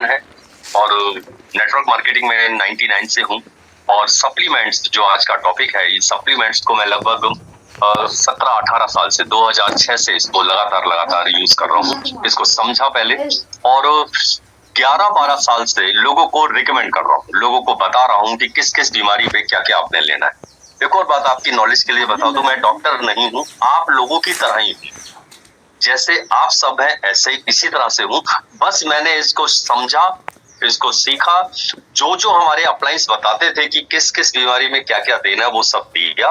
है और network marketing में 99 से हूँ। और सप्लीमेंट्स जो आज का टॉपिक है, इस सप्लीमेंट्स को मैं लगभग 17-18 साल से 2006 से इसको लगातार यूज कर रहा हूँ। इसको समझा पहले और 11-12 साल से लोगों को रिकमेंड कर रहा हूँ, लोगों को बता रहा हूँ कि किस किस बीमारी पे क्या क्या आपने लेना है। एक और बात आपकी नॉलेज के लिए बता दूं, मैं डॉक्टर नहीं हूँ, आप लोगों की तरह ही हूँ। जैसे आप सब हैं ऐसे ही इसी तरह से हूँ। बस मैंने इसको समझा, इसको सीखा, जो जो हमारे अपलाइंस बताते थे कि किस किस बीमारी में क्या क्या देना है वो सब दिया।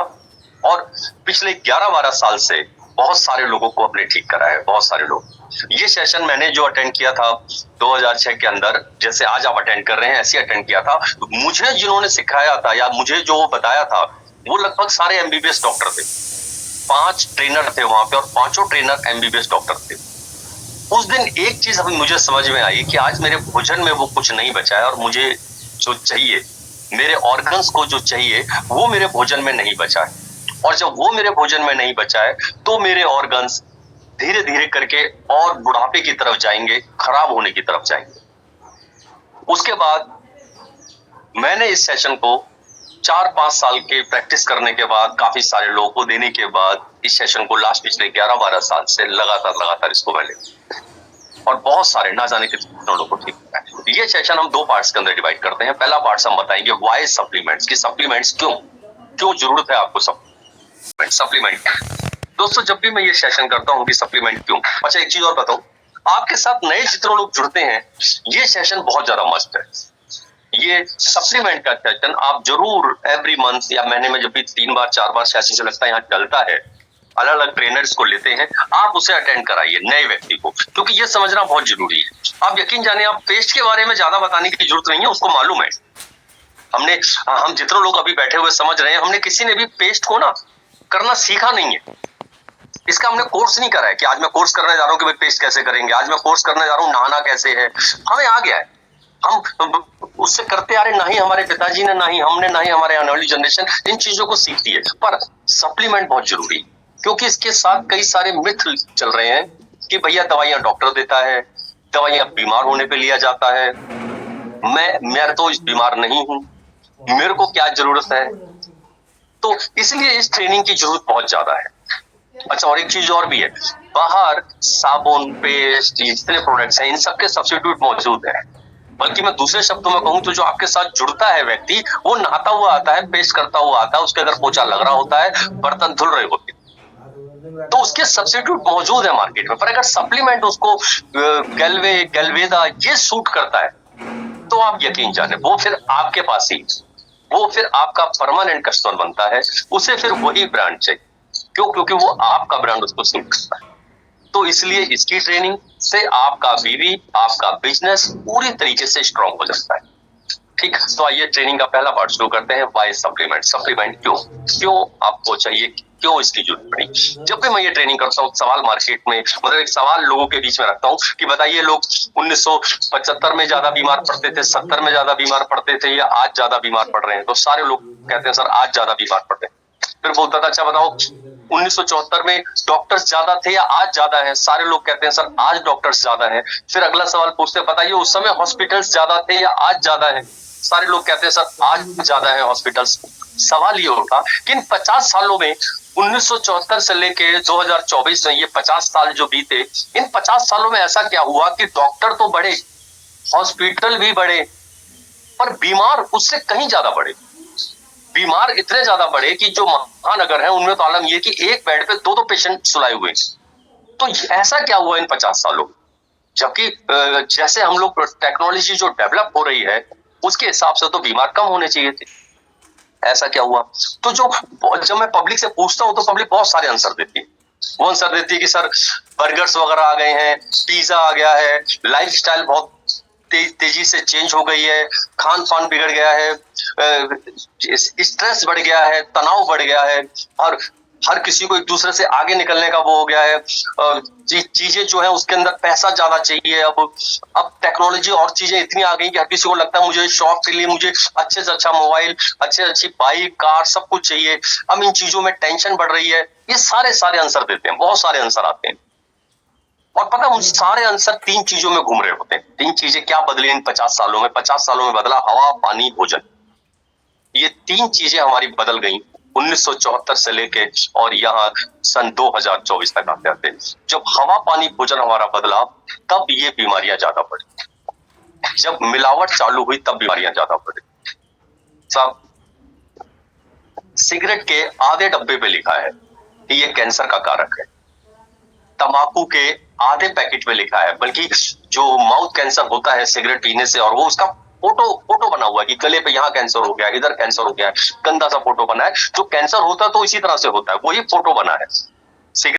और पिछले 11-12 साल से बहुत सारे लोगों को अपने ठीक करा है, बहुत सारे लोग। ये सेशन मैंने जो अटेंड किया था 2006 के अंदर, जैसे आज आप अटेंड कर रहे हैं ऐसे अटेंड किया था। मुझे जिन्होंने सिखाया था या मुझे जो बताया था वो लगभग सारे एमबीबीएस डॉक्टर थे। 5 ट्रेनर थे वहां पे और 5 ट्रेनर एमबीबीएस डॉक्टर थे। उस दिन एक चीज अभी मुझे समझ में आई कि आज मेरे भोजन में वो कुछ नहीं बचा है और मुझे जो चाहिए, मेरे ऑर्गन्स को जो चाहिए वो मेरे भोजन में नहीं बचा है। और जब वो मेरे भोजन में नहीं बचा है तो मेरे ऑर्गन्स धीरे धीरे करके और बुढ़ापे की तरफ जाएंगे, खराब होने की तरफ जाएंगे। उसके बाद मैंने इस सेशन को 4-5 साल के प्रैक्टिस करने के बाद, काफी सारे लोगों को देने के बाद, इस सेशन को लास्ट पिछले 11-12 साल से लगातार इसको मैंने और बहुत सारे ना जाने कितने लोगों को ठीक होता है। ये सेशन हम 2 पार्ट्स के अंदर डिवाइड करते हैं। पहला पार्ट हम बताएंगे व्हाई सप्लीमेंट्स, की सप्लीमेंट्स क्यों जरूरत है आपको सप्लीमेंट। दोस्तों, जब भी मैं ये सेशन करता हूँ कि सप्लीमेंट क्यों, अच्छा एक चीज और बताऊं, आपके साथ नए जितने लोग जुड़ते हैं, ये सेशन बहुत ज्यादा मस्त है। ये सप्लीमेंट का सेशन आप जरूर एवरी मंथ या महीने में जब भी 3 बार 4 बार सेशन जो लगता है यहाँ चलता है, अलग अलग ट्रेनर्स को लेते हैं, आप उसे अटेंड कराइए नए व्यक्ति को, क्योंकि ये समझना बहुत जरूरी है। आप यकीन जानिए, आप पेस्ट के बारे में ज्यादा बताने की जरूरत नहीं है, उसको मालूम है। हम जितने लोग अभी बैठे हुए समझ रहे हैं, हमने किसी ने भी पेस्ट को ना करना सीखा नहीं है। इसका हमने कोर्स नहीं करा है कि आज मैं कोर्स करने जा रहा हूँ कि भाई पेस्ट कैसे करेंगे, आज मैं कोर्स करने जा रहा हूँ नहाना कैसे है। हमें आ गया है, हम उससे करते आ रहे, ना ही हमारे पिताजी ने, ना ही हमने, ना ही हमारे आने वाली जनरेशन इन चीजों को सीखती है। पर सप्लीमेंट बहुत जरूरी है, क्योंकि इसके साथ कई सारे मिथ चल रहे हैं कि भैया दवाइयां डॉक्टर देता है, दवाइयां बीमार होने पे लिया जाता है। मैं तो बीमार नहीं हूं, मेरे को क्या जरूरत है। तो इसलिए इस ट्रेनिंग की जरूरत बहुत ज्यादा है। अच्छा, और एक चीज और भी है, बाहर साबुन, पेस्ट, जितने प्रोडक्ट्स हैं, इन सबके सब्स्टिट्यूट मौजूद है। बल्कि मैं दूसरे शब्दों में कहूं तो जो आपके साथ जुड़ता है व्यक्ति, वो नहाता हुआ आता है, पेस्ट करता हुआ आता है, उसके अगर पोछा लग रहा होता है, बर्तन धुल रहे होते हैं, तो उसके सब्स्टिट्यूट मौजूद है मार्केट में। पर अगर सप्लीमेंट उसको गैल्वेदा ये सूट करता है, तो आप यकीन जाने वो फिर आपके पास ही, वो फिर आपका परमानेंट कस्टमर बनता है। उसे फिर वही ब्रांड चाहिए, क्योंकि वो आपका ब्रांड उसको सूट करता है। तो इसलिए इसकी ट्रेनिंग से आपका बीवी, आपका बिजनेस पूरी तरीके से स्ट्रांग हो जाता है। ठीक, तो आइए ट्रेनिंग का पहला पार्ट शुरू करते हैं। व्हाई सप्लीमेंट क्यों आपको चाहिए, क्यों इसकी जरूरत पड़ी। जब भी मैं ये ट्रेनिंग करता हूँ, सवाल मार्केट में, मतलब एक सवाल लोगों के बीच में रखता हूँ कि बताइए, लोग 1975 में ज्यादा बीमार पड़ते थे, 70 में ज्यादा बीमार पड़ते थे, या आज ज्यादा बीमार पड़ रहे हैं? तो सारे लोग कहते हैं सर आज ज्यादा बीमार पड़ते हैं। फिर बोलता था अच्छा बताओ 1974 में डॉक्टर्स ज्यादा थे या आज ज्यादा है? सारे लोग कहते हैं सर आज डॉक्टर्स ज्यादा है। फिर अगला सवाल पूछते, बताइए उस समय हॉस्पिटल्स ज्यादा थे या आज ज्यादा है? सारे लोग कहते हैं सर आज ज्यादा है हॉस्पिटल्स। सवाल ये होता कि इन 50 सालों में, 1974 से लेके 2024 में, ये 50 साल जो बीते, इन 50 सालों में ऐसा क्या हुआ कि डॉक्टर तो बढ़े, हॉस्पिटल भी बढ़े, पर बीमार उससे कहीं ज्यादा बढ़े। बीमार इतने ज्यादा बढ़े कि जो महानगर है उनमें तो आलम ये कि एक बेड पे 2-2 पेशेंट सुलाए हुए। तो ऐसा क्या हुआ इन 50 सालों? जबकि जैसे हम लोग टेक्नोलॉजी जो डेवलप हो रही है उसके हिसाब से तो बीमार कम होने चाहिए थे। ऐसा क्या हुआ? तो जब मैं पब्लिक से पूछता हूं तो पब्लिक बहुत सारे आंसर देती है। वो आंसर देती है कि सर बर्गर्स वगैरह आ गए हैं, पिज्जा आ गया है, लाइफस्टाइल बहुत तेजी से चेंज हो गई है, खान पान बिगड़ गया है, स्ट्रेस बढ़ गया है, तनाव बढ़ गया है, और हर किसी को एक दूसरे से आगे निकलने का वो हो गया है। चीजें जो है उसके अंदर पैसा ज्यादा चाहिए। अब टेक्नोलॉजी और चीजें इतनी आ गई कि हर किसी को लगता है मुझे शौक के लिए मुझे अच्छे से अच्छा मोबाइल, अच्छी बाइक, कार, सब कुछ चाहिए। अब इन चीजों में टेंशन बढ़ रही है। ये सारे आंसर देते हैं, बहुत सारे आंसर आते हैं। और पता है उन सारे आंसर 3 चीजों में घूम रहे होते हैं। 3 चीजें क्या बदली इन 50 सालों में? 50 सालों में बदला हवा, पानी, भोजन। ये 3 चीजें हमारी बदल गई 1974 से लेके और यहाँ सन 2024 तक आते आते। जब हवा, पानी, भोजन हमारा बदला तब ये बीमारियां ज्यादा बढ़ी। जब मिलावट चालू हुई तब बीमारियां ज्यादा बढ़ी। साहब, सिगरेट के आधे डब्बे पे लिखा है कि ये कैंसर का कारक है। तंबाकू के आधे पैकेट में लिखा है, बल्कि जो माउथ कैंसर होता है सिगरेट पीने से, और वो उसका फोटो फोटो बना हुआ है कि गले पे यहाँ कैंसर हो गया, इधर कैंसर हो गया, गंदा सा फोटो बना है। जो कैंसर होता है तो इसी तरह से होता है, वही फोटो बना है।